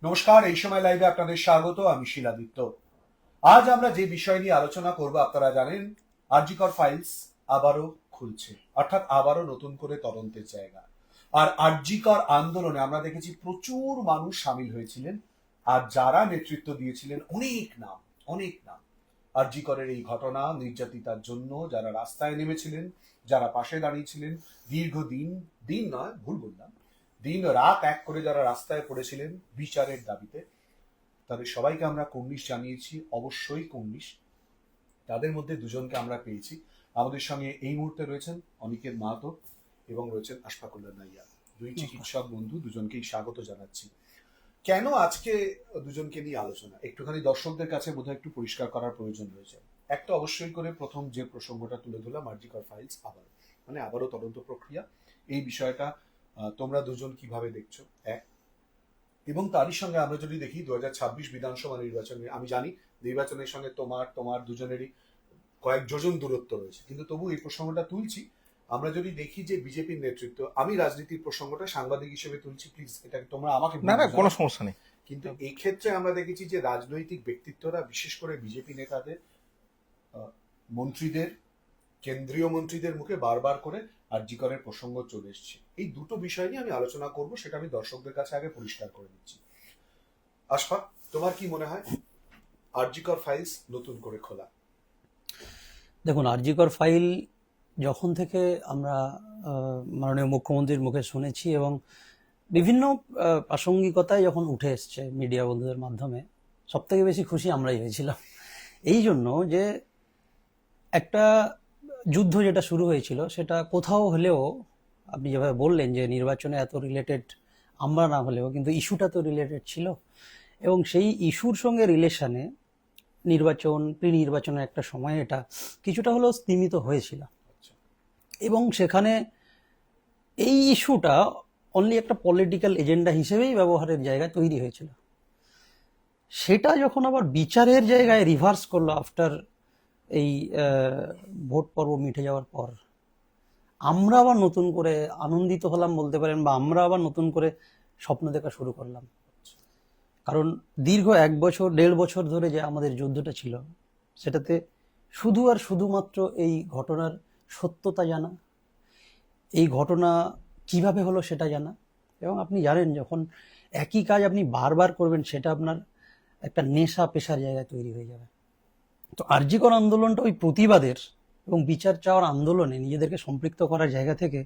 নমস্কার, এই সময় লাইভে আপনাদের স্বাগত। আমি শিলাদিত্য। আজ আমরা যে বিষয় নিয়ে আলোচনা করব, আপনারা জানেন আর.জি. কর ফাইলস আবারও খুলছে, অর্থাৎ আবারও নতুন করে তদন্তের জায়গা। আর আর.জি. কর আন্দোলনে আমরা দেখেছি প্রচুর মানুষ সামিল হয়েছিলেন, আর যারা নেতৃত্ব দিয়েছিলেন অনেক নাম। আর.জি. করের এই ঘটনা, নির্যাতিতার জন্য যারা রাস্তায় নেমেছিলেন, যারা পাশে দাঁড়িয়েছিলেন, দীর্ঘদিন, দিন নয় ভুল বললাম, দিন রাত এক করে যারা রাস্তায় পড়েছিলেন বিচারের দাবিতে, তাদের সবাইকে আমরা কুর্নিশ জানিয়েছি, অবশ্যই কুর্নিশ। তাদের মধ্যে দুজনকে আমরা পেয়েছি। আমাদের সঙ্গে এই মুহূর্তে রয়েছেন অনিকেত মাহাতো এবং রয়েছেন আশফাকুল্লাহ নাইয়া, দুই চিকিৎসক বন্ধু, দুজনকেই স্বাগত জানাচ্ছি। কেন আজকে দুজনকে নিয়ে আলোচনা, একটুখানি দর্শকদের কাছে বোধহয় একটু পরিষ্কার করার প্রয়োজন রয়েছে। একটা অবশ্যই করে প্রথম যে প্রসঙ্গটা তুলে ধরলাম, আর.জি. কর ফাইলস আবারও তদন্ত প্রক্রিয়া, এই বিষয়টা তোমরা দুজন কিভাবে দেখছো এক, এবং তারই সঙ্গে আমরা যদি দেখি 2026 বিধানসভা নির্বাচনে, আমি জানি নির্বাচনের সঙ্গে তোমার দুজনেরই কয়েক যোজন দূরত্ব রয়েছে, কিন্তু তবু এই প্রসঙ্গটা তুলছি। আমরা যদি দেখি যে বিজেপির নেতৃত্ব, আমি রাজনীতির প্রসঙ্গটা সাংবাদিক হিসেবে তুলছি, প্লিজ এটা তোমরা আমাকে না না, কোনো সমস্যা নেই। কিন্তু এই ক্ষেত্রে আমরা দেখেছি যে রাজনৈতিক ব্যক্তিত্বরা, বিশেষ করে বিজেপি নেতাদের, মন্ত্রীদের, কেন্দ্রীয় মন্ত্রীদের মুখে বারবার করে আর.জি. করের প্রসঙ্গ চলে এসছে। এই দুটো বিষয় নিয়ে আমি আলোচনা করব, সেটা আমি দর্শকদের কাছে আগে পরিষ্কার করে দিচ্ছি। আশফাক, তোমার কি মনে হয় আর.জি. কর ফাইলস নতুন করে খোলা? দেখুন, আর.জি. কর ফাইল যখন থেকে আমরা মাননীয় মুখ্যমন্ত্রীর মুখে শুনেছি এবং বিভিন্ন প্রাসঙ্গিকতায় যখন উঠে এসছে মিডিয়া বন্ধুদের মাধ্যমে, সব থেকে বেশি খুশি আমরাই হয়েছিলাম। এই জন্য যে একটা যুদ্ধ যেটা শুরু হয়েছিল, সেটা কোথাও হলেও, আপনি যেভাবে বললেন যে নির্বাচনে এত রিলেটেড আমরা না হলেও কিন্তু ইস্যুটা তো রিলেটেড ছিল, এবং সেই ইস্যুর সঙ্গে রিলেশনে নির্বাচন, প্রি নির্বাচনের একটা সময় এটা কিছুটা হলেও স্তীমিত হয়েছিল, এবং সেখানে এই ইস্যুটা অনলি একটা পলিটিক্যাল এজেন্ডা হিসেবেই ব্যবহারের জায়গা তৈরি হয়েছিল। সেটা যখন আবার বিচারের জায়গায় রিভার্স করলো আফটার এই ভোট পর্ব মিটে যাওয়ার পর, আমরা আবার নতুন করে আনন্দিত হলাম বলতে পারেন, বা আমরা আবার নতুন করে স্বপ্ন দেখা শুরু করলাম। কারণ দীর্ঘ 1-1.5 বছর ধরে যে আমাদের যুদ্ধটা ছিল, সেটাতে শুধু আর শুধুমাত্র এই ঘটনার সত্যতা জানা, এই ঘটনা কিভাবে হলো সেটা জানা, এবং আপনি জানেন যখন একই কাজ আপনি বারবার করবেন, সেটা আপনার একটা নেশা পেশার জায়গায় তৈরি হয়ে যাবে। তো আর.জি. কর আন্দোলনটা ওই প্রতিবাদের এবং বিচার চাওয়ার আন্দোলনে নিজেদেরকে সম্পৃক্ত করার জায়গা থেকে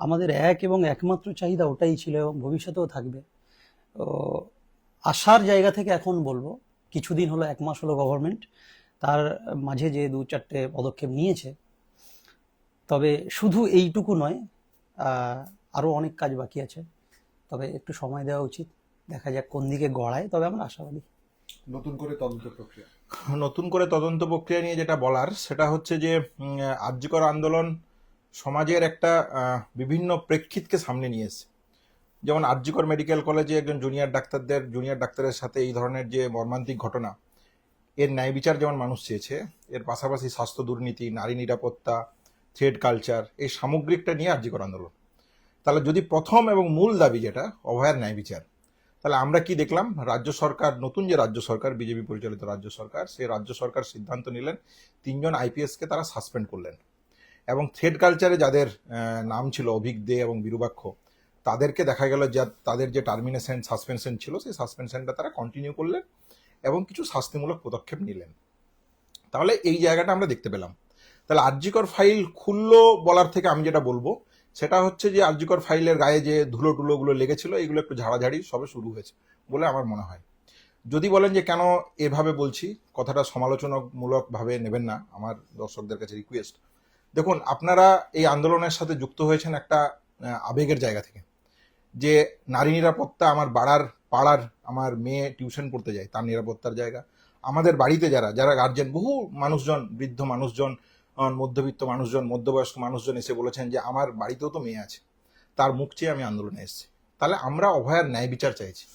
আমাদের এক এবং একমাত্র চাহিদা ওটাই ছিল, এবং ভবিষ্যতেও থাকবে। তো আশার জায়গা থেকে এখন বলবো, কিছুদিন হলো, 1 মাস হলো গভর্নমেন্ট, তার মাঝে যে 2-4টে পদক্ষেপ নিয়েছে, তবে শুধু এইটুকু নয়, আরও অনেক কাজ বাকি আছে। তবে একটু সময় দেওয়া উচিত, দেখা যাক কোন দিকে গড়ায়, তবে আমরা আশাবাদী। নতুন করে তদন্ত প্রক্রিয়া, নতুন করে তদন্ত প্রক্রিয়া নিয়ে যেটা বলার, সেটা হচ্ছে যে আর.জি. কর আন্দোলন সমাজের একটা বিভিন্ন প্রেক্ষিতকে সামনে নিয়ে এসেছে। যেমন আর.জি. কর মেডিকেল কলেজে একজন জুনিয়র ডাক্তারের সাথে এই ধরনের যে মর্মান্তিক ঘটনা, এর ন্যায় বিচার যেমন মানুষ চেয়েছে, এর পাশাপাশি স্বাস্থ্য দুর্নীতি, নারী নিরাপত্তা, থ্রেড কালচার, এই সামগ্রিকটা নিয়ে আর.জি. কর আন্দোলন। তাহলে যদি প্রথম এবং মূল দাবি যেটা অভয়ার ন্যায় বিচার, তাহলে আমরা কি দেখলাম? রাজ্য সরকার, নতুন যে রাজ্য সরকার, বিজেপি পরিচালিত রাজ্য সরকার, সেই রাজ্য সরকার সিদ্ধান্ত নিলেন 3জন আইপিএসকে তারা সাসপেন্ড করলেন, এবং থ্রেড কালচারে যাদের নাম ছিল অভিক দে এবং বিরুবাক্ষ, তাদেরকে দেখা গেল যে তাদের যে টার্মিনেশন, সাসপেনশন ছিল, সেই সাসপেনশনটা তারা কন্টিনিউ করলেন এবং কিছু শাস্তিমূলক পদক্ষেপ নিলেন। তাহলে এই জায়গাটা আমরা দেখতে পেলাম। তাহলে আর.জি. কর ফাইল খুললো বলার থেকে আমি যেটা বলবো, সেটা হচ্ছে যে আর.জি. কর ফাইলের গায়ে যে ধুলো টুলোগুলো লেগেছিল, এগুলো একটু ঝাড়াঝাড়ি সবে শুরু হয়েছে বলে আমার মনে হয়। যদি বলেন যে কেন এভাবে বলছি, কথাটা সমালোচনামূলক ভাবে নেবেন না, আমার দর্শকদের কাছে রিকোয়েস্ট। দেখুন, আপনারা এই আন্দোলনের সাথে যুক্ত হয়েছেন একটা আবেগের জায়গা থেকে, যে নারী নিরাপত্তা, আমার পাড়ার আমার মেয়ে টিউশন পড়তে যায়, তার নিরাপত্তার জায়গা। আমাদের বাড়িতে যারা গার্জেন, বহু মানুষজন, বৃদ্ধ মানুষজন, মধ্যবিত্ত মানুষজন, মধ্যবয়স্ক মানুষজন এসে বলেছেন যে আমার বাড়িতেও তো মেয়ে আছে, তার মুখ চেয়ে আমি আন্দোলনে এসেছি। তাহলে আমরা অভয়ার ন্যায় বিচার চাইছি।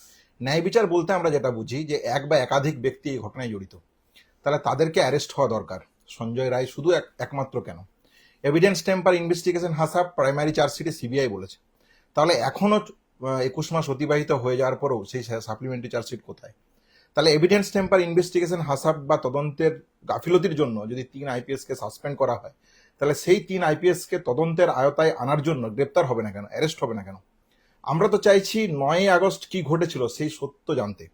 ন্যায় বিচার বলতে আমরা যেটা বুঝি যে এক বা একাধিক ব্যক্তি এই ঘটনায় জড়িত, তাহলে তাদেরকে অ্যারেস্ট হওয়া দরকার। সঞ্জয় রায় শুধু একমাত্র কেন? এভিডেন্স টেম্পার ইনভেস্টিগেশন হাসাব প্রাইমারি চার্জশিটে সিবিআই বলেছে। তাহলে এখনো 21 মাস অতিবাহিত হয়ে যাওয়ার পরেও সেই সাপ্লিমেন্টারি চার্জশিট কোথায়? তাহলে এভিডেন্স টেম্পার ইনভেস্টিগেশন হাসাব বা তদন্তের গাফিলতির জন্য যদি 3 আইপিএস কে সাসপেন্ড করা হয়, তাহলে সেই 3 আইপিএস কে তদন্তের আয়তায় আনার জন্য গ্রেপ্তার হবে না কেন, অ্যারেস্ট হবে না কেন? আমরা তো চাইছি 9 আগস্ট কি ঘটেছিল সেই সত্য জানতে।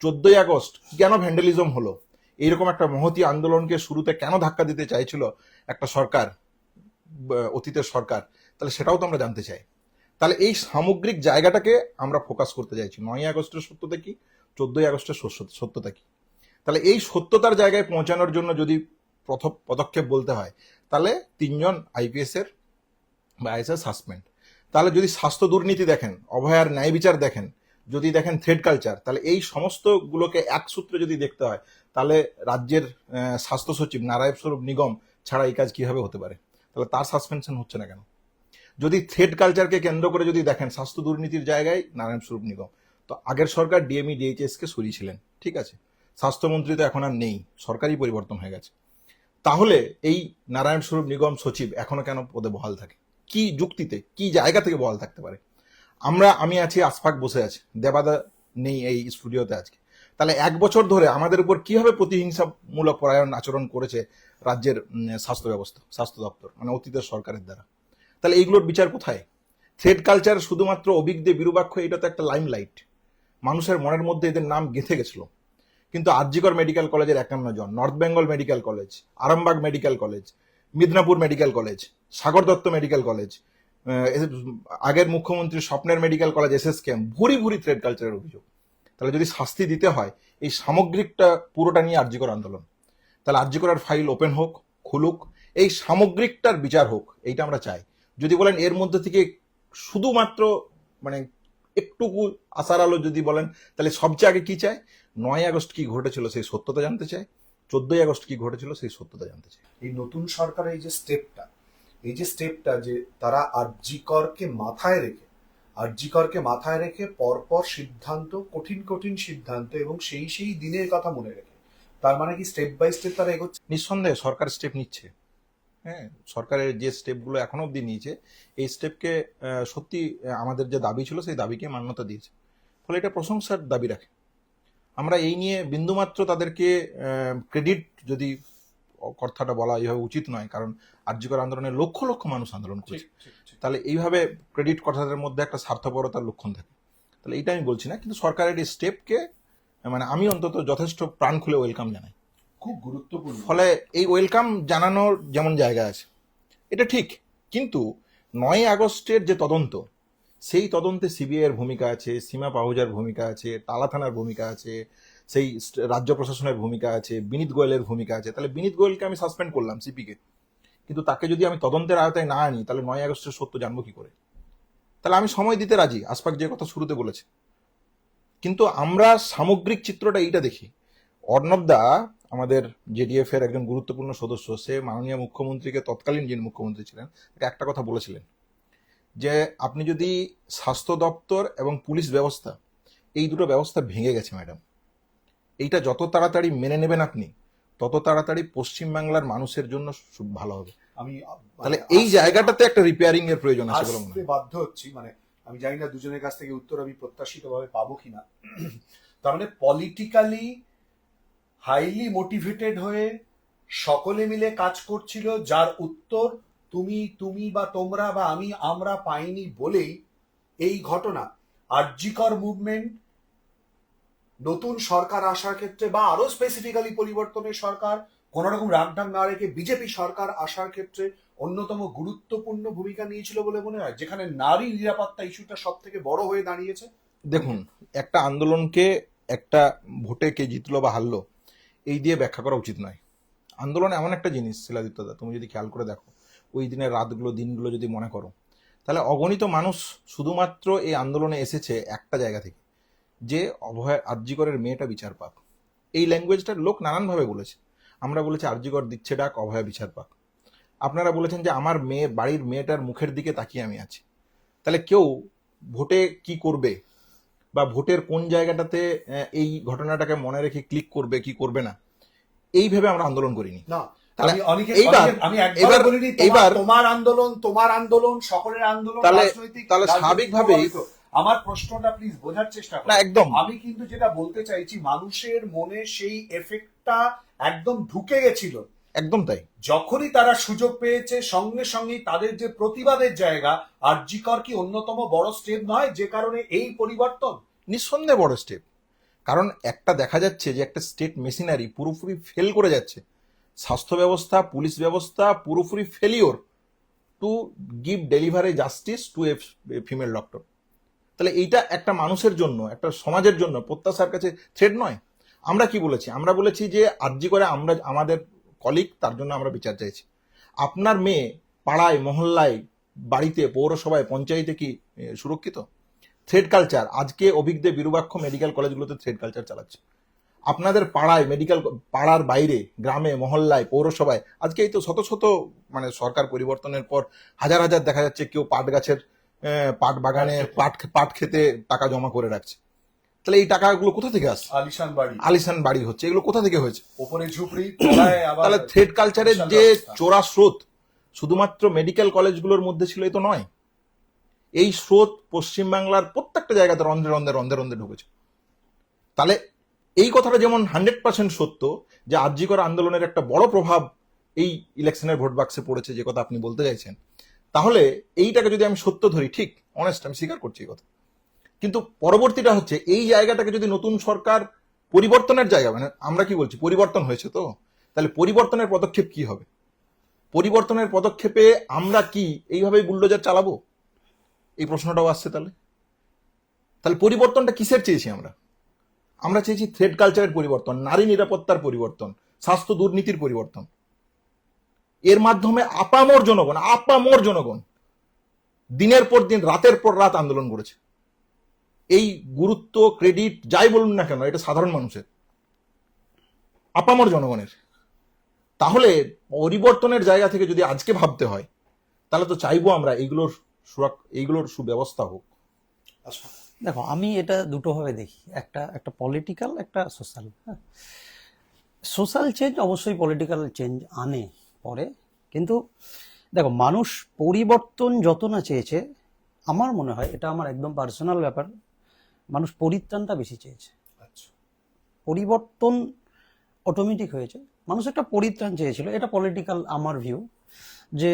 14 আগস্ট কেন ভ্যান্ডালিজম হলো, এইরকম একটা মহতী আন্দোলনকে শুরুতে কেন ধাক্কা দিতে চাইছিল একটা সরকার, অতীতের সরকার, তাহলে সেটাও তো আমরা জানতে চাই। তাহলে এই সামগ্রিক জায়গাটাকে আমরা ফোকাস করতে চাইছি। 9 আগস্টের সত্যতা কি, 14 আগস্টের সত্যতা কি। তাহলে এই সত্যতার জায়গায় পৌঁছানোর জন্য যদি প্রথম পদক্ষেপ বলতে হয়, তাহলে 3 জন আইপিএস এর বা আইএসএস সাসপেন্ড। তাহলে যদি স্বাস্থ্য দুর্নীতি দেখেন, অভয়ার ন্যায় বিচার দেখেন, যদি দেখেন থ্রেড কালচার, তাহলে এই সমস্ত গুলোকে এক সূত্রে যদি দেখতে হয়, তাহলে রাজ্যের স্বাস্থ্য সচিব নারায়ণ স্বরূপ নিগম ছাড়া এই কাজ কিভাবে হতে পারে? তাহলে তার সাসপেনশন হচ্ছে না কেন? যদি থ্রেড কালচারকে কেন্দ্র করে যদি দেখেন স্বাস্থ্য দুর্নীতির জায়গায় নারায়ণ স্বরূপ নিগম, তো আগের সরকার ডিএমই ডিএইচএস কে সরিয়েছিলেন, ঠিক আছে, স্বাস্থ্যমন্ত্রী তো এখন আর নেই, সরকারই পরিবর্তন হয়ে গেছে। তাহলে এই নারায়ণ স্বরূপ নিগম সচিব এখনো কেন পদে বহাল থাকে? কি যুক্তিতে, কি জায়গা থেকে বহাল থাকতে পারে? আমি আছি, আশফাক বসে আছে, দেবাদা নেই এই স্টুডিওতে আজকে। তাহলে 1 বছর ধরে আমাদের উপর কিভাবে প্রতিহিংসামূলক পরায়ণ আচরণ করেছে রাজ্যের স্বাস্থ্য ব্যবস্থা, স্বাস্থ্য দপ্তর, মানে অতীতের সরকারের দ্বারা। তাহলে এইগুলোর বিচার কোথায়? থ্রেড কালচার শুধুমাত্র অভিজ্ঞ বিরূপাক্ষ, এটা তো একটা লাইমলাইট, মানুষের মনের মধ্যে এদের নাম গেঁথে গেছিল। কিন্তু আরজিকর মেডিকেল কলেজের 51 জন, north Bengal medical college, Arambagh medical college, Midnapur medical college, Sagar Dutta medical college, আগের মুখ্যমন্ত্রী স্বপ্নের মেডিকেল কলেজ, এসএসকেএম, ভুরি ভুরি থ্রেড কালচারের অভিযোগ। তাহলে যদি শাস্তি দিতে হয়, এই সামগ্রিকটা পুরোটা নিয়ে আরজিকর আন্দোলন, তাহলে আরজিকরের ফাইল ওপেন হোক, খুলুক, এই সামগ্রিকটার বিচার হোক, এইটা আমরা চাই। যদি বলেন এর মধ্যে থেকে শুধুমাত্র মানে একটুকু আশার আলো যদি বলেন, তাহলে সবচেয়ে আগে কি চাই? 9 আগস্ট কি ঘটেছিল সেই সত্যতা জানতে চাই, 14 আগস্ট কি ঘটেছিল সেই সত্যতা জানতে চাই। এই নতুন সরকারের এই যে স্টেপটা যে তারা আরজিকরকে মাথায় রেখে পরপর সিদ্ধান্ত, কঠিন কঠিন সিদ্ধান্ত, এবং সেই দিনের কথা মনে রেখে, তার মানে কি স্টেপ বাই স্টেপ তারা এগোচ্ছে? নিঃসন্দেহে সরকার স্টেপ নিচ্ছে। হ্যাঁ, সরকারের যে স্টেপগুলো এখনো অব্দি নিয়েছে, এই স্টেপকে সত্যি আমাদের যে দাবি ছিল সেই দাবিকে মান্যতা দিয়েছে, ফলে এটা প্রশংসার দাবি রাখে। আমরা এই নিয়ে বিন্দুমাত্র তাদেরকে ক্রেডিট, যদি কথাটা বলা এইভাবে উচিত নয়, কারণ আরজিকর আন্দোলনে লক্ষ লক্ষ মানুষ আন্দোলন করেছে, তাহলে এইভাবে ক্রেডিট কথাটার মধ্যে একটা স্বার্থপরতার লক্ষণ থাকে। তাহলে এইটা আমি বলছি না, কিন্তু সরকারের এই স্টেপকে মানে আমি অন্তত যথেষ্ট প্রাণ খুলে ওয়েলকাম জানাই, খুব গুরুত্বপূর্ণ। ফলে এই ওয়েলকাম জানানোর যেমন জায়গা আছে এটা ঠিক, কিন্তু 9 আগস্টের যে তদন্ত, সেই তদন্তে সিবিআই এর ভূমিকা আছে, সীমা পাহুজার ভূমিকা আছে, টালা থানার ভূমিকা আছে, সেই রাজ্য প্রশাসনের ভূমিকা আছে, বিনীত গোয়েলের ভূমিকা আছে। তাহলে বিনীত গোয়েলকে আমি সাসপেন্ড করলাম, সিপিকে, কিন্তু তাকে যদি আমি তদন্তের আওতায় না আনি, তাহলে 9 আগস্টের সত্য জানবো কি করে? তাহলে আমি সময় দিতে রাজি, আশফাক যে কথা শুরুতে বলেছে, কিন্তু আমরা সামগ্রিক চিত্রটা এইটা দেখি। অর্ণব দা, আমাদের জেডিএফ এর একজন গুরুত্বপূর্ণ সদস্য, সে মাননীয় মুখ্যমন্ত্রীকে, তৎকালীন যিনি মুখ্যমন্ত্রী ছিলেন, একটা কথা বলেছিলেন যে আপনি যদি স্বাস্থ্য দপ্তর এবং পুলিশ ব্যবস্থা, এই দুটো ব্যবস্থা ভেঙে গেছে ম্যাডাম, এইটা যত তাড়াতাড়ি মেনে নেবেন আপনি, তত তাড়াতাড়ি পশ্চিমবাংলার মানুষের জন্য ভালো হবে। আমি তাহলে এই জায়গাটাতে একটা রিপেয়ারিং এর প্রয়োজন আছে বলে মনে হয়। বাধ্য হচ্ছি, মানে আমি জানি না দুজনের কাছ থেকে উত্তর আমি প্রত্যাশিতভাবে পাবো কিনা। তার মানে পলিটিক্যালি হাইলি মোটিভেটেড হয়ে সকলে মিলে কাজ করছিল, যার উত্তর তুমি বা তোমরা বা আমরা পাইনি বলেই এই ঘটনা। আরজিকর মুভমেন্ট নতুন সরকার আসার ক্ষেত্রে, বা আরো স্পেসিফিক্যালি পরিবর্তনের সরকার, কোন রকম রাগঢাক না রেখে বিজেপি সরকার আসার ক্ষেত্রে অন্যতম গুরুত্বপূর্ণ ভূমিকা নিয়েছিল বলে মনে হয়, যেখানে নারী নিরাপত্তা ইস্যুটা সব থেকে বড় হয়ে দাঁড়িয়েছে। দেখুন, একটা আন্দোলনকে একটা ভোটে কে জিতলো বা হারলো এই দিয়ে ব্যাখ্যা করা উচিত নয়। আন্দোলন এমন একটা জিনিস, শিলাদিত্যদা, তুমি যদি খেয়াল করে দেখো, ওই দিনের রাতগুলো, দিনগুলো যদি মনে করো, তাহলে অগণিত মানুষ শুধুমাত্র এই আন্দোলনে এসেছে একটা জায়গা থেকে, যে আরজিকরের মেয়েটা বিচার পাক। এই ল্যাঙ্গুয়েজটা লোক নানানভাবে বলেছে। আমরা বলেছি আরজিকর দিচ্ছে ডাক, অভয়া বিচার পাক। আপনারা বলেছেন যে আমার মেয়ে, বাড়ির মেয়েটার মুখের দিকে তাকিয়ে আমি আছি। তাহলে কেউ ভোটে কি করবে বা ভোটের কোন জায়গাটাতে এই ঘটনাটাকে মনে রেখে ক্লিক করবে, কি করবে না, এই ভেবে আমরা আন্দোলন করিনি। না, তাহলে আমি একবার বলিনি তোমার আন্দোলন সকলের আন্দোলন, রাজনৈতিক। তাহলে স্বাভাবিকভাবেই আমার প্রশ্নটা প্লিজ বোঝার চেষ্টা না করুন। একদম আমি কিন্তু যেটা বলতে চাইছি, মানুষের মনে সেই এফেক্টটা একদম ঢুকে গেছিল। একদম তাই। যখনই তারা সুযোগ পেয়েছে সঙ্গে সঙ্গেই তাদের যে প্রতিবাদের জায়গা, আর.জি. কর কি অন্যতম বড় স্টেপ নয় যে কারণে এই পরিবর্তন? নিঃসন্দেহে বড় স্টেপ। কারণ একটা দেখা যাচ্ছে যে একটা স্টেট মেশিনারি পুরোপুরি ফেল করে যাচ্ছে। স্বাস্থ্য ব্যবস্থা, পুলিশ ব্যবস্থা পুরোপুরি failure to give delivery justice to a female doctor. তাহলে এইটা একটা মানুষের জন্য, একটা সমাজের জন্য প্রত্যাশার কাছে থ্রেড নয়। আমরা কি বলেছি? আমরা বলেছি যে আরজি করে আমরা আমাদের কলিগ, তার জন্য আমরা বিচার চাইছি। আপনার মেয়ে পাড়ায়, মহল্লায়, বাড়িতে, পৌরসভায়, পঞ্চায়েতে কি সুরক্ষিত? থ্রেড কালচার আজকে অভিজ্ঞ বিরূপাক্ষ মেডিকেল কলেজগুলোতে থ্রেড কালচার চালাচ্ছে। আপনাদের পাড়ায়, মেডিকেল পাড়ার বাইরে, গ্রামে, মহল্লায়, পৌরসভায় আজকে এই তো শত শত মানে সরকার পরিবর্তনের পর হাজার হাজার দেখা যাচ্ছে কেউ পাট গাছের পাট বাগানে পাট খেতে টাকা জমা করে রাখছে। তাহলে এই টাকাগুলো কোথা থেকে আসছে? আলিশান বাড়ি, আলিশান বাড়ি হচ্ছে, এগুলো কোথা থেকে হয়েছে? ওপরে ঝুপড়ি, তলায় আবার তাহলে থ্রেড কালচারের বিশাল যে ব্যবস্থা। চোরা স্রোত শুধুমাত্র মেডিকেল কলেজগুলোর মধ্যে ছিল এই তো নয়, এই স্রোত পশ্চিমবাংলার প্রত্যেকটা জায়গাতে রন্ধে রন্ধে রন্ধে রন্ধে ঢুকেছে। তাহলে এই কথাটা যেমন 100% সত্য যে আরজি কর আন্দোলনের একটা বড় প্রভাব এই ইলেকশনের ভোট বাক্সে পড়েছে, যে কথা আপনি বলতে চাইছেন, তাহলে এইটাকে যদি আমি সত্য ধরি, ঠিক অনেস্ট, আমি স্বীকার করছি এই কথা। কিন্তু পরবর্তীটা হচ্ছে এই জায়গাটাকে যদি নতুন সরকার পরিবর্তনের জায়গা, মানে আমরা কি বলছি পরিবর্তন হয়েছে, তো তাহলে পরিবর্তনের পদক্ষেপ কি হবে? পরিবর্তনের পদক্ষেপে আমরা কি এইভাবেই বুলডোজার চালাবো? এই প্রশ্নটাও আসছে। তাহলে পরিবর্তনটা কিসের চেয়েছি আমরা? আমরা চেয়েছি থ্রেড কালচারের পরিবর্তন, নারী নিরাপত্তার পরিবর্তন, স্বাস্থ্য দুর্নীতির পরিবর্তন। এর মাধ্যমে আপামর জনগণ দিনের পর দিন, রাতের পর রাত আন্দোলন করেছে। এই গুরুত্ব, ক্রেডিট যাই বলুন না কেন, এটা সাধারণ মানুষের, আপামর জনগণের। তাহলে পরিবর্তনের জায়গা থেকে যদি আজকে ভাবতে হয়, তাহলে তো চাইবো আমরা এইগুলোর সুব্যবস্থা হোক। আচ্ছা, দেখো, আমি এটা দুটোভাবে দেখি, একটা একটা পলিটিক্যাল, একটা সোশ্যাল। হ্যাঁ, সোশ্যাল চেঞ্জ অবশ্যই পলিটিক্যাল চেঞ্জ আনে পরে, কিন্তু দেখো, মানুষ পরিবর্তন যত না চেয়েছে, আমার মনে হয়, এটা আমার একদম পার্সোনাল ব্যাপার, মানুষ পরিত্রাণটা বেশি চেয়েছে। আচ্ছা, পরিবর্তন অটোমেটিক হয়েছে, মানুষ একটা পরিত্রাণ চেয়েছিল। এটা পলিটিক্যাল আমার ভিউ, যে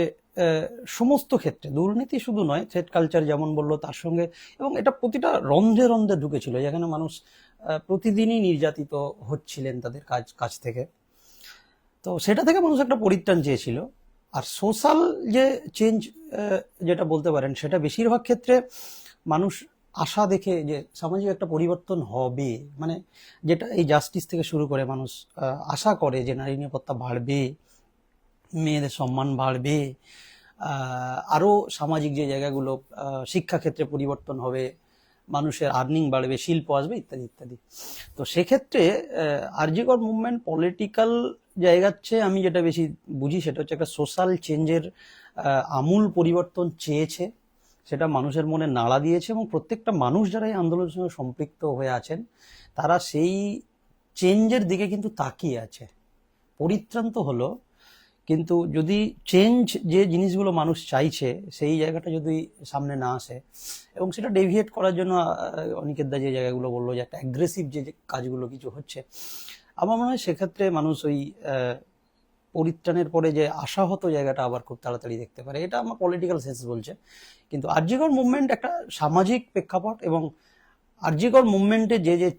সমস্ত ক্ষেত্রে দুর্নীতি শুধু নয়, থ্রেড কালচার যেমন বললো তার সঙ্গে, এবং এটা প্রতিটা রন্ধে রন্ধে ঢুকেছিল, যেখানে মানুষ প্রতিদিনই নির্যাতিত হচ্ছিলেন তাদের কাছ থেকে। তো সেটা থেকে মানুষ একটা পরিত্রাণ চেয়েছিল। আর সোশ্যাল যে চেঞ্জ যেটা বলতে পারেন, সেটা বেশিরভাগ ক্ষেত্রে মানুষ আশা দেখে যে সামাজিক একটা পরিবর্তন হবে, মানে যেটা এই জাস্টিস থেকে শুরু করে মানুষ আশা করে যে নারী নিরাপত্তা বাড়বে, মেয়েদের সম্মান বাড়বে, আরও সামাজিক যে জায়গাগুলো, শিক্ষাক্ষেত্রে পরিবর্তন হবে, মানুষের আর্নিং বাড়বে, শিল্প আসবে, ইত্যাদি ইত্যাদি। তো সেক্ষেত্রে আরজি কর মুভমেন্ট পলিটিক্যাল জায়গার চেয়ে আমি যেটা বেশি বুঝি, সেটা হচ্ছে একটা সোশ্যাল চেঞ্জের আমূল পরিবর্তন চেয়েছে, সেটা মানুষের মনে নাড়া দিয়েছে, এবং প্রত্যেকটা মানুষ যারা এই আন্দোলনের সঙ্গে সম্পৃক্ত হয়ে আছেন, তারা সেই চেঞ্জের দিকে কিন্তু তাকিয়ে আছে। পরিত্রাণ তো হলো, কিন্তু যদি চেঞ্জ, যে জিনিসগুলো মানুষ চাইছে, সেই জায়গাটা যদি সামনে না আসে, এবং সেটা ডেভিয়েট করার জন্য অনিকেত দা যে জায়গাগুলো বললো, যে একটা অ্যাগ্রেসিভ যে কাজগুলো কিছু হচ্ছে, আমার মনে হয় সেক্ষেত্রে মানুষ ওই পরিত্রাণের পরে যে আশাহত জায়গাটা আবার খুব তাড়াতাড়ি দেখতে পারে। এটা আমার পলিটিক্যাল সেন্স বলছে। কিন্তু আরজি কর মুভমেন্ট একটা সামাজিক প্রেক্ষাপট, এবং আরজি কর মুভমেন্টে যে যে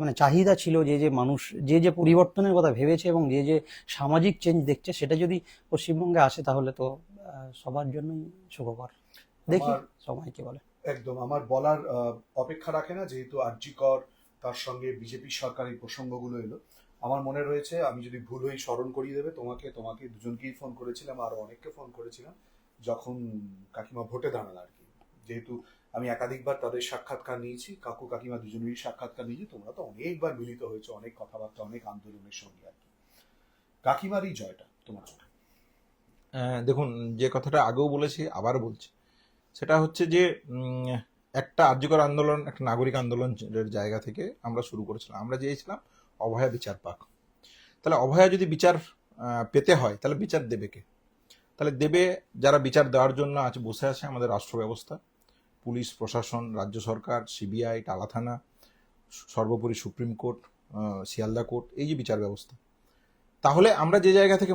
মানে চাহিদা ছিল, যে যে মানুষ যে পরিবর্তনের কথা ভেবেছে, এবং যে সামাজিক চেঞ্জ দেখছে, সেটা যদি পশ্চিমবঙ্গে আসে, তাহলে তো সবার জন্যই সুখকর। দেখি সময় কি বলে। একদম আমার বলার অপেক্ষা রাখে না, যেহেতু আর.জি. কর, তার সঙ্গে বিজেপি সরকারের প্রসঙ্গগুলো এলো, আমার মনে রয়েছে, আমি যদি ভুল হই স্মরণ করিয়ে দেবে, তোমাকে দুজনকেই ফোন করেছিলাম, আরো অনেককে ফোন করেছিলাম, যখন কাকিমা ভোটে দাঁড়াল আর কি। যেহেতু আমি একাধিকবার তাদের সাক্ষাৎকার নিয়েছি, কাকু কাকিমা দুজনেরই সাক্ষাৎকার নিয়েছি, তোমরা তো অনেকবার মিলিত হয়েছে, অনেক কথাবার্তা, অনেক আন্দোলনের সঙ্গে আর কি। কাকিমারই জয়টা তোমার চোখে? দেখুন, যে কথাটা আগেও বলেছি, আবার বলছি, সেটা হচ্ছে যে একটা আরজিকর আন্দোলন একটা নাগরিক আন্দোলনের জায়গা থেকে আমরা শুরু করেছিলাম। আমরা চেয়েছিলাম অভয়া বিচার পাক। তাহলে অভয়া যদি বিচার পেতে হয়, তাহলে বিচার দেবে কে? তাহলে দেবে যারা বিচার দেওয়ার জন্য বসে আছে, আমাদের রাষ্ট্র ব্যবস্থা, পুলিশ প্রশাসন, রাজ্য সরকার, সিবিআই, টালা থানা, সর্বোপরি সুপ্রিম কোর্ট, শিয়ালদা কোর্ট, এই যে বিচার ব্যবস্থা, তাহলে আমরা যে জায়গা থেকে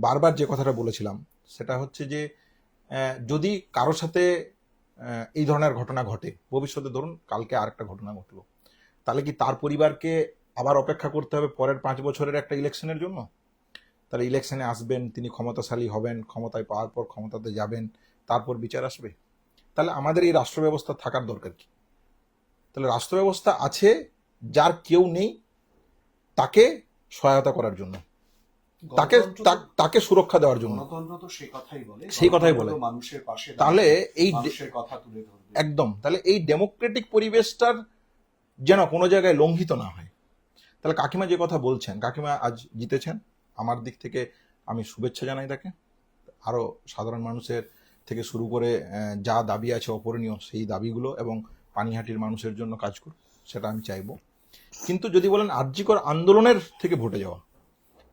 বারবার যে কথাটা বলেছিলাম সেটা হচ্ছে যে যদি কারোর সাথে এই ধরনের ঘটনা ঘটে ভবিষ্যতে, ধরুন কালকে আরেকটা ঘটনা ঘটলো, তাহলে কি তার পরিবারকে আবার অপেক্ষা করতে হবে পরের 5 বছরের একটা ইলেকশনের জন্য? তাহলে ইলেকশনে আসবেন, তিনি ক্ষমতাশালী হবেন, ক্ষমতায় পাওয়ার পর ক্ষমতাতে যাবেন, তারপর বিচার আসবে? তাহলে আমাদের এই রাষ্ট্র ব্যবস্থা থাকার দরকার কি? তাহলে রাষ্ট্র ব্যবস্থা আছে যার কেউ নেই তাকে সহায়তা করার জন্য, তাকে গণতন্ত্র তো- তাকে সুরক্ষা দেওয়ার জন্য। গণতন্ত্র তো সেই কথাই বলে। গণতন্ত্র মানুষের পাশে তাহলে এই মানুষের কথা তুলে ধরবে। একদম, তাহলে এই ডেমোক্রেটিক পরিবেশটার যেন কোনো জায়গায় লঙ্ঘিত না হয়। তাহলে কাকিমা যে কথা বলছেন, কাকিমা আজ জিতেছেন, আমার দিক থেকে আমি শুভেচ্ছা জানাই তাকে। আরো সাধারণ মানুষের থেকে শুরু করে যা দাবি আছে অপূরণীয় সেই দাবিগুলো এবং পানিহাটির মানুষের জন্য কাজ করুক, সেটা আমি চাইবো। কিন্তু যদি বলেন আরজিকর আন্দোলনের থেকে ভোটে যাওয়া,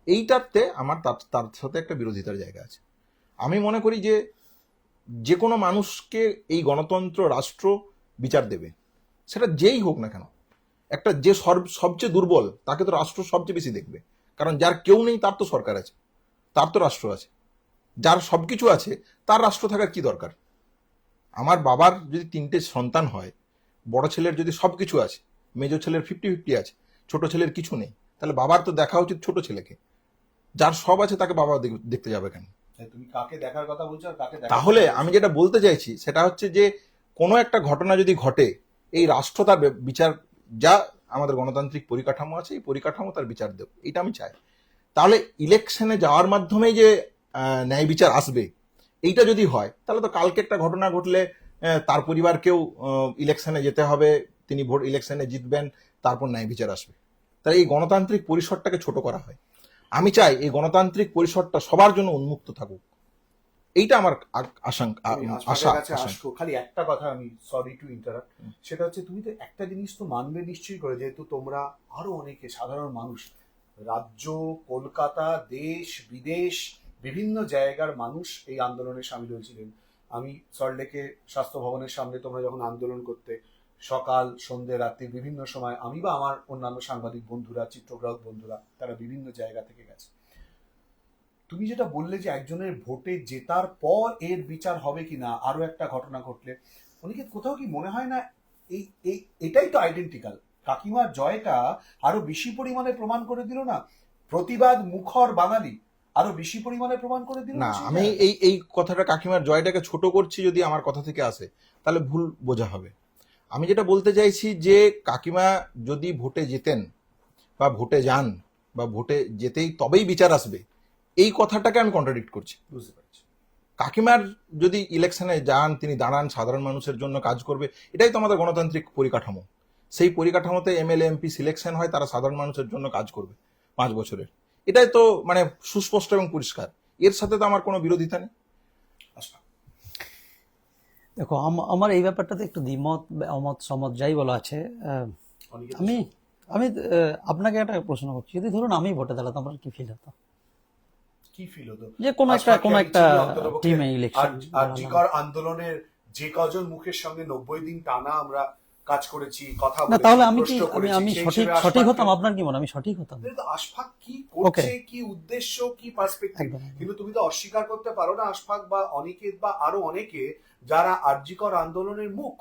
এইটাতে আমার তার সাথে একটা বিরোধিতার জায়গা আছে। আমি মনে করি যে যে কোনো মানুষকে এই গণতন্ত্র রাষ্ট্র বিচার দেবে, সেটা যেই হোক না কেন। একটা যে সবচেয়ে দুর্বল তাকে তো রাষ্ট্র সবচেয়ে বেশি দেখবে, কারণ যার কেউ নেই তার তো সরকার আছে, তার তো রাষ্ট্র আছে। যার সবকিছু আছে তার রাষ্ট্র থাকার কি দরকার? আমার বাবার যদি 3টে সন্তান হয়, বড় ছেলের যদি সবকিছু আছে, মেজো ছেলের 50-50 আছে, ছোট ছেলের কিছু নেই, তাহলে বাবার তো দেখা উচিত ছোট ছেলেকে। যার সব আছে তাকে বাবা দেখতে যাবে কেন? তুমি কাকে দেখার কথা বলছো আর কাকে তাহলে আমি যেটা বলতে চাইছি সেটা হচ্ছে যে কোনো একটা ঘটনা যদি ঘটে, এই রাষ্ট্র তার বিচার, যা আমাদের গণতান্ত্রিক পরিকাঠামো আছে এই পরিকাঠামো তার বিচার দেব, এটা আমি চাই। তাহলে ইলেকশনে যাওয়ার মাধ্যমেই যে ন্যায় বিচার আসবে, এইটা যদি হয় তাহলে তো কালকে একটা ঘটনা ঘটলে তার পরিবারকেও ইলেকশনে যেতে হবে, তিনি ইলেকশনে জিতবেন, তারপর ন্যায় বিচার আসবে। তাই এই গণতান্ত্রিক পরিসরটাকে ছোট করা হয়। আমি চাই এই গণতান্ত্রিক পরিসরটা সবার জন্য উন্মুক্ত থাকুক, এইটা আমার আশা। খালি একটা কথা, আমি সরি টু ইন্টারাপ্ট, সেটা হচ্ছে তুমি তো একটা জিনিস তো মানবে নিশ্চয়ই করে, যেহেতু তোমরা আরো অনেকে সাধারণ মানুষ, রাজ্য, কলকাতা, দেশ বিদেশ, বিভিন্ন জায়গার মানুষ এই আন্দোলনে সামিল হয়েছিলেন। আমি সল্টলেকে স্বাস্থ্য ভবনের সামনে তোমরা যখন আন্দোলন করতে, সকাল সন্ধ্যে রাত্রি বিভিন্ন সময় আমি বা আমার অন্যান্য সাংবাদিক বন্ধুরা, চিত্রগ্রাহক বন্ধুরা, তারা বিভিন্ন জায়গা থেকে গেছে। তুমি যেটা বললে যে একজনের ভোটে জেতার পর এর বিচার হবে কিনা আরো একটা ঘটনা ঘটলে, অনেকে কোথাও কি মনে হয় না এই এই এটাই তো আইডেন্টিক্যাল? কাকিমার জয়টা আরো বেশি পরিমাণে প্রমাণ করে দিল না? প্রতিবাদ মুখর বাঙালি আরো বেশি পরিমাণে প্রমাণ করে দিল না? আমি এই কথাটা, কাকিমার জয়টাকে ছোট করছি যদি আমার কথা থেকে আসে তাহলে ভুল বোঝা হবে। আমি যেটা বলতে চাইছি যে কাকিমা যদি ভোটে জেতেন বা ভোটে যান বা ভোটে যেতেই তবেই বিচার আসবে, এই কথাটাকে আমি কন্ট্রাডিক্ট করছি। বুঝতে পারছি। কাকিমার যদি ইলেকশনে যান, তিনি দাঁড়ান, সাধারণ মানুষের জন্য কাজ করবে, এটাই তো আমাদের গণতান্ত্রিক পরিকাঠামো। সেই পরিকাঠামোতে এমএলএ এমপি সিলেকশন হয়, তারা সাধারণ মানুষের জন্য কাজ করবে 5 বছরের, এটাই তো মানে সুস্পষ্ট এবং পরিষ্কার। এর সাথে তো আমার কোনো বিরোধিতা নেই। আচ্ছা, দেখো, আমার এই ব্যাপারটাতে একটু দ্বিমত, অমত, সমত যাই বলা আছে। আমি আমি আপনাকে একটা প্রশ্ন করছি, যদি ধরুন আমি ভোটে দাঁড়াতাম, আপনার কি ফিল হতো? কি ফিল হতো? যে কোনো একটা টিমে ইলেকশন, আরজিকর আন্দোলনের যে কজন মুখের সঙ্গে 90 দিন টানা আমরা কাজ করেছি, কথা না, বলেছি, তাহলে আমি কি প্রশ্ন করেছি, আমি সেই সঠিক হিসেবে সঠিক হতাম? আশফাককে- আপনার কি মনে হয় আমি সঠিক হতাম? কিন্তু আশফাক কি করছে, কি উদ্দেশ্য, কি পার্সপেক্টিভ, একদম। কিন্তু তুমি তো অস্বীকার করতে পারো না আশফাক বা অনিকেত বা আরো অনেকে যারা আরজিকর আন্দোলনের মুখ।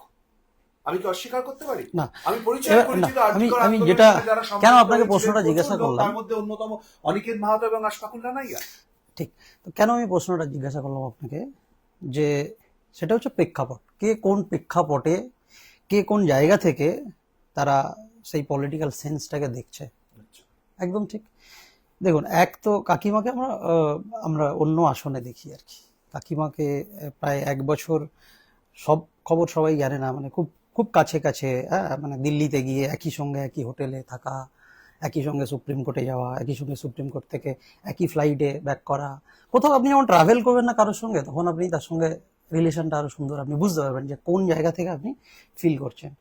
আমি কি অস্বীকার করতে পারি? না, আমি পরিচয় করেছি না, আরজিকর আমি আন্দোলনের যেটা সাথে যারা সম্পৃক্ত কেন আপনাকে হয়েছিলেন, প্রশ্নটা জিজ্ঞাসা প্রচুর লোক, করলাম, তার মধ্যে অন্যতম অনিকেত মাহাতো এবং আশফাকুল্লাহ নাইয়া। ঠিক, তো কেন আমি প্রশ্নটা জিজ্ঞাসা করলাম আপনাকে, যে সেটা হচ্ছে প্রেক্ষাপট, কে কোন প্রেক্ষাপটে, কে কোন জায়গা থেকে তারা সেই পলিটিক্যাল সেন্সটাকে দেখছে। একদম ঠিক। দেখুন, এক তো কাকিমাকে আমরা অন্য আসনে দেখি আর কি। কাকিমাকে প্রায় 1 বছর সব খবর সবাই জানে না, মানে খুব খুব কাছে কাছে, মানে দিল্লিতে গিয়ে একই সঙ্গে একই হোটেলে থাকা, একই সঙ্গে সুপ্রিম কোর্টে যাওয়া, একই সঙ্গে সুপ্রিম কোর্ট থেকে একই ফ্লাইটে ব্যাক করা। কোথাও আপনি যখন ট্রাভেল করবেন না কারোর সঙ্গে, তখন আপনি তার সঙ্গে রিলেশনটা আরো সুন্দর, আপনি বুঝতে পারবেন যে কোন জায়গা থেকে আপনি ফিল করছেন।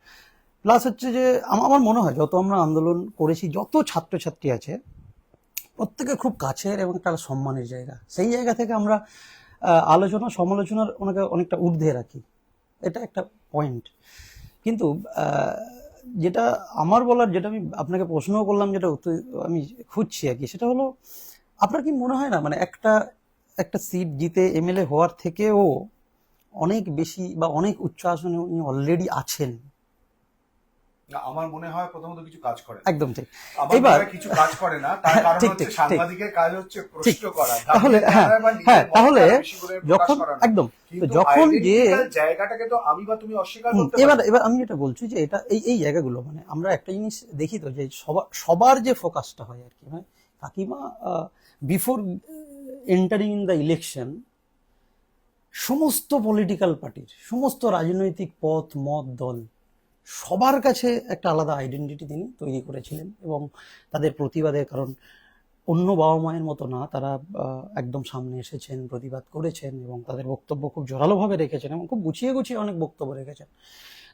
প্লাস হচ্ছে যে আমার মনে হয় যত আমরা আন্দোলন করেছি, যত ছাত্রছাত্রী আছে, প্রত্যেকে খুব কাছের এবং একটা সম্মানের জায়গা। সেই জায়গা থেকে আমরা আলোচনা সমালোচনার অনেকটা ঊর্ধ্বে রাখি। এটা একটা পয়েন্ট, কিন্তু যেটা আমার বলার, যেটা আমি আপনাকে প্রশ্ন করলাম, যেটা উত্তর আমি খুঁজছি আর কি, সেটা হলো আপনার কি মনে হয় না মানে একটা একটা সিট জিতে এমএলএ হওয়ার থেকেও অনেক বেশি বা অনেক উচ্চ আসনে উনি অলরেডি আছেন? না, আমার মনে হয় প্রথমত কিছু কাজ করে না। একদম ঠিক। আমার মনে এবার হয় কিছু কাজ করে না, তার কারণ ঠিক হচ্ছে ঠিক ঠিক সাংবাদিকের কাজ হচ্ছে ঠিক। প্রশ্ন করা, তাহলে দাবিয়ে হ্যাঁ জানার বা নিজের হ্যাঁ, মতটা তাহলে আরো বেশি করে প্রকাশ যখন করা না। একদম, তো কিন্তু যখন যে আইডেন্টিক্যাল জায়গাটাকে তো আমি বা তুমি অস্বীকার করতে এবার পারি না। এবার আমি যেটা বলছি যে এটা এই এই জায়গাগুলো মানে আমরা একটা জিনিস দেখি তো, যে সবার যে ফোকাসটা হয় আর কি, মানে কাকিমা before entering in the election সমস্ত পলিটিক্যাল পার্টির, সমস্ত রাজনৈতিক পথ মত দল, সবার কাছে একটা আলাদা আইডেন্টিটি তিনি তৈরি করেছিলেন, এবং তাদের প্রতিবাদের কারণ অন্য বাবা মায়ের মতো না, তারা একদম সামনে এসেছেন, প্রতিবাদ করেছেন, এবং তাদের বক্তব্য খুব জোরালোভাবে রেখেছেন এবং খুব গুছিয়ে গুছিয়ে অনেক বক্তব্য রেখেছেন।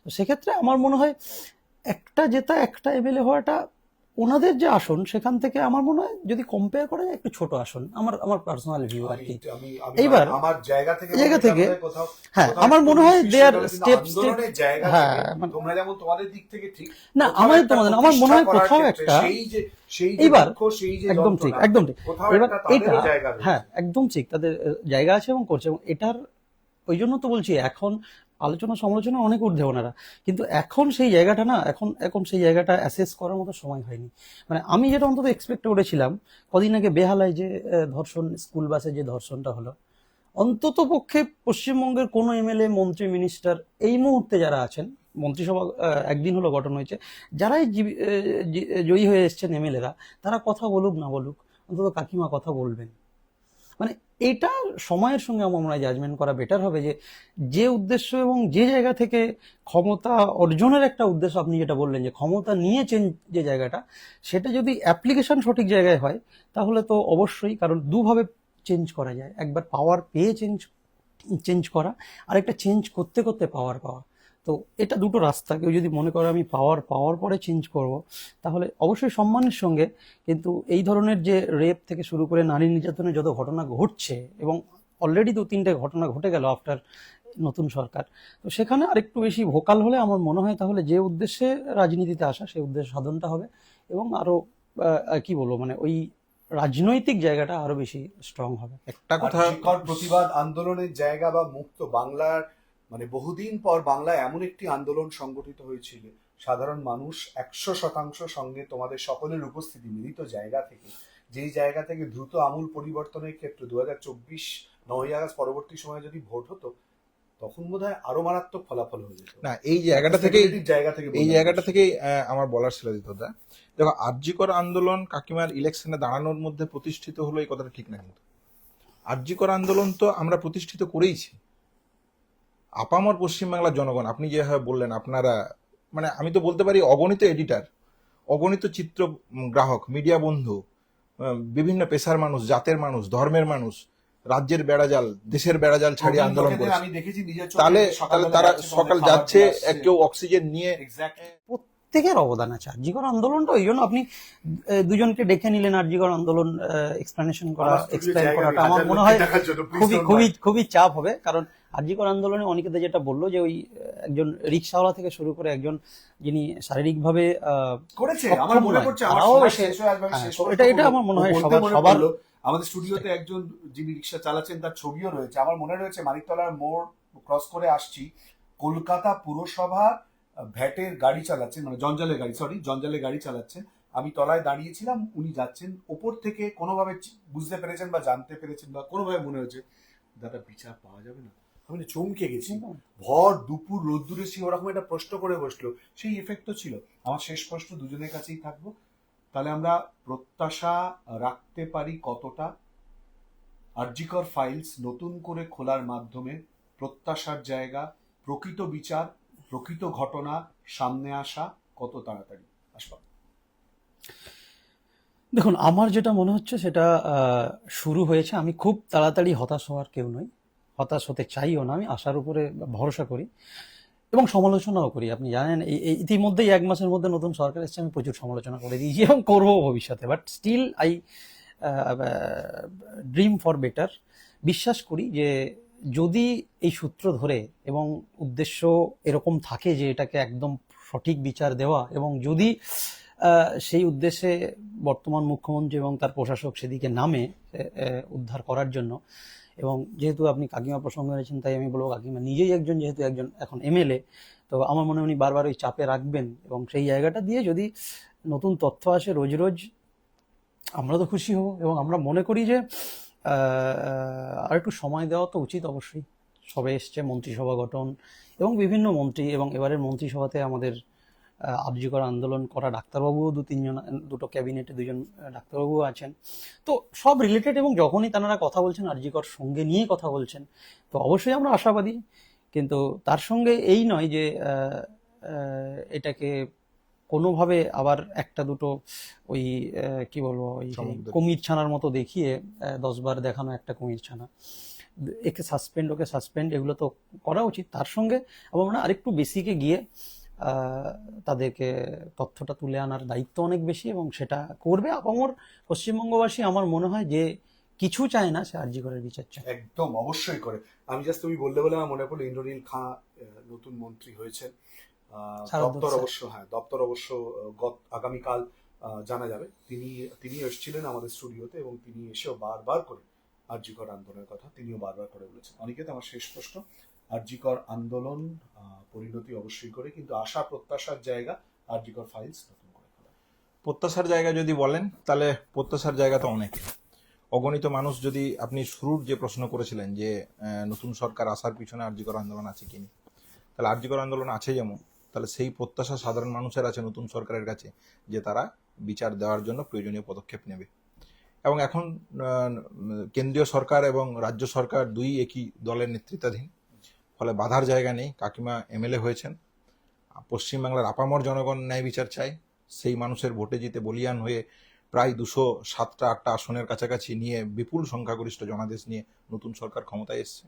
তো সেক্ষেত্রে আমার মনে হয় একটা জেতা, একটা এমএলএ হওয়াটা ওনাদের যে আসন সেখান থেকে আমার মনে হয় যদি কম্পেয়ার করা যায় একটু ছোট আসন, আমার আমার পার্সোনাল ভিউ আর কি। এইবার আমার জায়গা থেকে জায়গা থেকে কোথাও হ্যাঁ, কোথাও আমার একটু মনে হয় বেশি, দে আর সেটা হলো কিন্তু স্টেপ আন্দোলনের জায়গা হ্যাঁ থেকে মানে তোমরা যেমন তোমাদের দিক থেকে ঠিক, না কোথাও আমাদের একটা তোমাদের আমার মনে হয় প্রতিষ্ঠা কোথাও করার ক্ষেত্রে একটা সেই যে এইবার দুঃখ, সেই যে একদম ঠিক, যন্ত্রণা, একদম ঠিক। কোথাও এবার একটা এটা তাদেরও জায়গা হ্যাঁ রয়েছে। একদম ঠিক, তাদের জায়গা আছে এবং করছে, এবং এটার ওই জন্য তো বলছি এখন আলোচনা সমালোচনা অনেক ঊর্ধ্বে ওনারা, কিন্তু এখন সেই জায়গাটা না, এখন এখন সেই জায়গাটা অ্যাসেস করার মতো সময় হয়নি। মানে আমি যেটা অন্তত এক্সপেক্ট করেছিলাম, কদিন আগে বেহালায় যে ধর্ষণ, স্কুল বাসে যে ধর্ষণটা হলো, অন্তত পক্ষে পশ্চিমবঙ্গের কোনো এমএলএ, মন্ত্রী, মিনিস্টার এই মুহূর্তে যারা আছেন, মন্ত্রিসভা একদিন হলো গঠন হয়েছে, যারাই জয়ী হয়ে এসছেন এমএলএরা, তারা কথা বলুক না বলুক, অন্তত কাকিমা কথা বলবেন। মানে এটা সময়ের সঙ্গে আমার মনে হয় জাজমেন্ট করা বেটার হবে, যে যে উদ্দেশ্য এবং যে জায়গা থেকে ক্ষমতা অর্জনের একটা উদ্দেশ্য, আপনি যেটা বললেন যে ক্ষমতা নিয়েছেন যে জায়গাটা, সেটা যদি অ্যাপ্লিকেশন সঠিক জায়গায় হয় তাহলে তো অবশ্যই, কারণ দুভাবে চেঞ্জ করা যায়, একবার পাওয়ার পেয়ে চেঞ্জ করা, আরেকটা চেঞ্জ করতে করতে পাওয়ার পাওয়া। তো এটা দুটো রাস্তা, কেউ যদি মনে করে আমি পাওয়ার পরে চেঞ্জ করব, তাহলে অবশ্যই সম্মানের সঙ্গে, কিন্তু এই ধরনের যে রেপ থেকে শুরু করে নারী নির্যাতনের যত ঘটনা ঘটছে, এবং অলরেডি 2-3টে ঘটনা ঘটে গেল আফটার নতুন সরকার, তো সেখানে আরেকটু বেশি ভোকাল হলে আমার মনে হয় তাহলে যে উদ্দেশ্যে রাজনীতিতে আসা সেই উদ্দেশ্য সাধনটা হবে, এবং আরো কি বলবো মানে ওই রাজনৈতিক জায়গাটা আরো বেশি স্ট্রং হবে। একটা কথা শিক্ষক প্রতিবাদ আন্দোলনের জায়গা বা মুক্ত বাংলার, মানে বহুদিন পর বাংলায় এমন একটি আন্দোলন সংগঠিত হয়েছিল, সাধারণ মানুষ 100% সঙ্গে তোমাদের সকলের উপস্থিতি মিলিত জায়গা থেকে, যেই জায়গা থেকে দ্রুত আমূল পরিবর্তনের ক্ষেত্রে 2024 9ই আগস্ট পরবর্তী সময়ে যদি ভোট হতো, তখন বোধহয় আরো মারাত্মক ফলাফল হয়ে যেত। না, এই জায়গাটা থেকে এই বললাম। জায়গাটা থেকেই আমার বলার ছিল দিতদা, দেখো আরজিকর আন্দোলন কাকিমার ইলেকশনে দাঁড়ানোর মধ্যে প্রতিষ্ঠিত হলো, এই কথাটা ঠিক না। কিন্তু আরজিকর আন্দোলন তো আমরা প্রতিষ্ঠিত করেইছি, আপামর পশ্চিমবাংলার জনগণ। আপনি যেভাবে বললেন আপনারা, মানে আমি তো বলতে পারি অগণিত এডিটার, অগণিত চিত্র গ্রাহক, মিডিয়া বন্ধু, বিভিন্ন পেশার মানুষ, জাতের মানুষ, ধর্মের মানুষ, রাজ্যের বেড়াজাল, দেশের বেড়াজাল ছাড়িয়ে আন্দোলন করেছে। আমি দেখেছি নিজের চোখে, তাহলে তারা সকাল যাচ্ছে খাবার কেউ অক্সিজেন নিয়ে। প্রত্যেকের অবদান আছে আরজিকর আন্দোলনটা, ওই জন্য আপনি দুজনকে ডেকে নিলেন আরজিকর আন্দোলন এক্সপ্লেনেশন করা, এক্সপ্লেন করাটা আমার মনে হয় খুবই চাপ হবে, কারণ আরজিকর আন্দোলনে অনেকে যেটা বললো যে ওই একজন রিক্সাওয়ালা থেকে শুরু করে একজন যিনি শারীরিকভাবে করেছে, আমার মনে পড়ছে, এটা আমার মনে হয় সবার আমাদের স্টুডিওতে একজন যিনি রিক্সা চালাচ্ছেন তার ছবিও রয়েছে, আমার মনে রয়েছে। মানিকতলার মোড় ক্রস করে আসছি, কলকাতা পুরসভা ভ্যাটের গাড়ি চালাচ্ছেন, মানে জঞ্জালের গাড়ি চালাচ্ছেন, আমি তলায় দাঁড়িয়েছিলাম, উনি যাচ্ছেন ওপর থেকে, কোনোভাবে বুঝতে পেরেছেন বা জানতে পেরেছেন বা কোনোভাবে মনে হয়েছে দাদা বিচার পাওয়া যাবে না, আমি চমকে গেছি। ভর দুপুর রোদ্দুরে সে ওরকম একটা প্রশ্ন করে বসলো, সেই এফেক্ট তো ছিল। আমার শেষ প্রশ্ন দুজনের কাছেই থাকবো, তাহলে আমরা প্রত্যাশা রাখতে পারি কতটা আরজিকর ফাইলস নতুন করে খোলার মাধ্যমে? প্রত্যাশার জায়গা, প্রকৃত বিচার, প্রকৃত ঘটনা সামনে আসা কত তাড়াতাড়ি আসবে? দেখুন, আমার যেটা মনে হচ্ছে সেটা শুরু হয়েছে। আমি খুব তাড়াতাড়ি হতাশ হওয়ার কেউ নই, হতাশ হতে চাইও না, আমি আশার উপরে ভরসা করি এবং সমালোচনাও করি। আপনি জানেন এই ইতিমধ্যেই 1 মাসের মধ্যে নতুন সরকার এসেছে, আমি প্রচুর সমালোচনা করে দিয়েছি এবং করবো ভবিষ্যতে, but still I dream for better. বিশ্বাস করি যে যদি এই সূত্র ধরে এবং উদ্দেশ্য এরকম থাকে যে এটাকে একদম সঠিক বিচার দেওয়া, এবং যদি সেই উদ্দেশ্যে বর্তমান মুখ্যমন্ত্রী এবং তার প্রশাসক সেদিকে নামে উদ্ধার করার জন্য, এবং যেহেতু আপনি কাকিমা প্রসঙ্গ এনেছেন তাই আমি বলবো কাকিমা নিজেই একজন, যেহেতু একজন এখন এমএলএ, তো আমার মনে হয় উনি বারবার ওই চাপে রাখবেন, এবং সেই জায়গাটা দিয়ে যদি নতুন তথ্য আসে রোজ রোজ, আমরা তো খুশি হব। এবং আমরা মনে করি যে আর একটু সময় দেওয়া তো উচিত অবশ্যই। সবে এসছে মন্ত্রিসভা গঠন, এবং বিভিন্ন মন্ত্রী, এবং এবারের মন্ত্রিসভাতে আমাদের আরজি কর আন্দোলন করা ডাক্তারবাবুও দুটো ক্যাবিনেটে দুজন ডাক্তারবাবুও আছেন, তো সব রিলেটেড। এবং যখনই তারা কথা বলছেন আরজি কর সঙ্গে নিয়ে কথা বলছেন, তো অবশ্যই আমরা আশাবাদী। কিন্তু তার সঙ্গে এই নয় যে এটাকে কোনোভাবে আবার একটা দুটো ওই কি বলবো, ওই সমুদ্র। কুমির ছানার মতো দেখিয়ে 10 বার দেখানো একটা কুমির ছানা, একে সাসপেন্ড ওকে সাসপেন্ড, এগুলো তো করা উচিত। তার সঙ্গে আমার মনে হয় আরেকটু বেসিকে গিয়ে তাদেরকে তথ্যটা তুলে আনার দায়িত্ব অনেক বেশি, এবং সেটা করবে আপামর পশ্চিমবঙ্গবাসী। আমার মনে হয় যে কিছু চায় না, সে আরজি করের বিচার চায়। একদম অবশ্যই করে। আমি জাস্ট তুমি বললে বলে আমার মনে পড়লো ইন্দ্রনীল খাঁ নতুন মন্ত্রী হয়েছেন। সারদার দপ্তর স্যার। অবশ্য, হ্যাঁ দপ্তর অবশ্য আগামীকাল জানা যাবে। তিনি এসেছিলেন আমাদের স্টুডিওতে, এবং তিনি এসেও বারবার করে আরজি কর আন্দোলনের কথা তিনিও বারবার করে বলেছেন। অনিকেত, আমার শেষ প্রশ্ন, আরজি কর আন্দোলন পরিণতি অবশ্যই করে, কিন্তু আশা প্রত্যাশার জায়গা আরজি কর ফাইলস নতুন করে খোলা। প্রত্যাশার জায়গা যদি বলেন তাহলে প্রত্যাশার জায়গা তো অনেক, অগণিত মানুষ। যদি আপনি শুরুর যে প্রশ্ন করেছিলেন যে নতুন সরকার আসার পিছনে আরজিকর আন্দোলন আছে কিনা, তাহলে আরজিকর আন্দোলন আছে যেমন, তাহলে সেই প্রত্যাশা সাধারণ মানুষের আছে নতুন সরকারের কাছে, যে তারা বিচার দেওয়ার জন্য প্রয়োজনীয় পদক্ষেপ নেবে। এবং এখন কেন্দ্রীয় সরকার এবং রাজ্য সরকার দুই একই দলের নেতৃত্বাধীন, ফলে বাধার জায়গা নেই। কাকিমা এমএলএ হয়েছেন, পশ্চিমবাংলার আপামর জনগণ ন্যায় বিচার চায়, সেই মানুষের ভোটে জিতে বলিয়ান হয়ে প্রায় 207টা-8টা আসনের কাছাকাছি নিয়ে বিপুল সংখ্যাগরিষ্ঠ জনাদেশ নিয়ে নতুন সরকার ক্ষমতায় এসছে।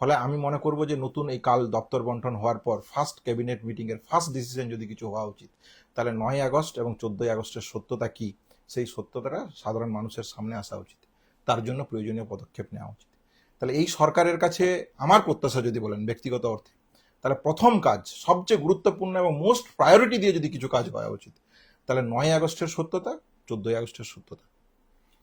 ফলে আমি মনে করব যে নতুন এই কাল দপ্তর বন্টন হওয়ার পর ফার্স্ট ক্যাবিনেট মিটিং এর ফার্স্ট ডিসিশন যদি কিছু হওয়া উচিত, তাহলে 9ই আগস্ট এবং 14ই আগস্টের সত্যতা কি, সেই সত্যতাটা সাধারণ মানুষের সামনে আসা উচিত, তার জন্য প্রয়োজনীয় পদক্ষেপ নেওয়া উচিত। তাহলে এই সরকারের কাছে আমার প্রত্যাশা যদি বলেন ব্যক্তিগত অর্থে, তাহলে প্রথম কাজ, সবচেয়ে গুরুত্বপূর্ণ এবং মোস্ট প্রায়োরিটি দিয়ে যদি কিছু কাজ হওয়া উচিত, তাহলে 9ই আগস্টের সত্যতা, 14ই আগস্টের সত্যতা।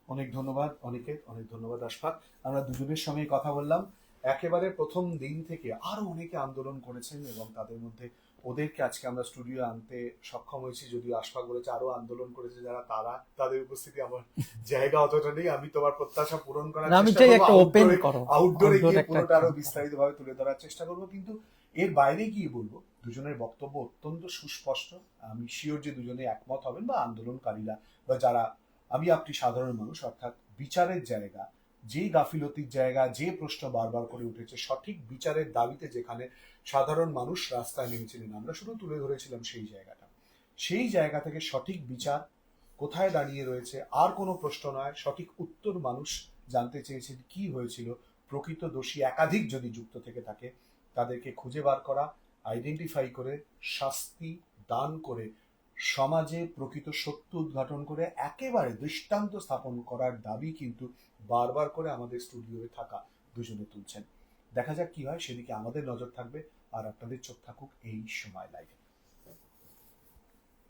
অনেক ধন্যবাদ অনিকেত, অনেক ধন্যবাদ আশফাক। আমরা দুজনের সঙ্গে কথা বললাম। একেবারে প্রথম দিন থেকে আরো অনেকে আন্দোলন করেছেন, এবং তাদের মধ্যে ওদেরকে আজকে আমরা স্টুডিও আনতে সক্ষম হয়েছি। যদিও আশফাক বলেছে আরো আন্দোলন করেছে যারা, তাদের উপস্থিতি আমার জায়গা অতটা নেই। আমি তোমার প্রত্যাশা পূরণ করার আমি চেষ্টা চাই করবো, একটা ওপেন করো, আউটডোরে outdoor গিয়ে একটা পুরোটা আরো বিস্তারিত ভাবে তুলে ধরার চেষ্টা করবো। কিন্তু এর বাইরে গিয়ে বলবো, দুজনের বক্তব্য অত্যন্ত সুস্পষ্ট। আমি শিওর যে দুজনে একমত হবেন, বা আন্দোলনকারীরা বা যারা, আমি আপনি সাধারণ মানুষ, অর্থাৎ বিচারের জায়গা, যে গাফিলতির জায়গা, যে প্রশ্ন বারবার করে উঠেছে, সঠিক বিচারের দাবিতে যেখানে সাধারণ মানুষ রাস্তায় নেমেছিলেন, আমরা শুধু তুলে ধরেছিলাম সেই জায়গাটা। সেই জায়গা থেকে সঠিক বিচার কোথায় দাঁড়িয়ে রয়েছে আর কোনো প্রশ্ন নয়, সঠিক উত্তর মানুষ জানতে চেয়েছেন কি হয়েছিল। প্রকৃত দোষী একাধিক যদি যুক্ত থেকে থাকে, তাদেরকে খুঁজে বার করা, আইডেন্টিফাই করে শাস্তি দান করে, সমাজে প্রকৃত সত্য উদ্ঘাটন করে একেবারে দৃষ্টান্ত স্থাপন করার দাবি কিন্তু বারবার করে আমাদের স্টুডিওয়ে থাকা দুজনে তুলছেন। দেখা যাক কি হয়, সেদিকে আমাদের নজর থাকবে, আর আপনাদের চোখ থাকুক এই সময় লাইভে।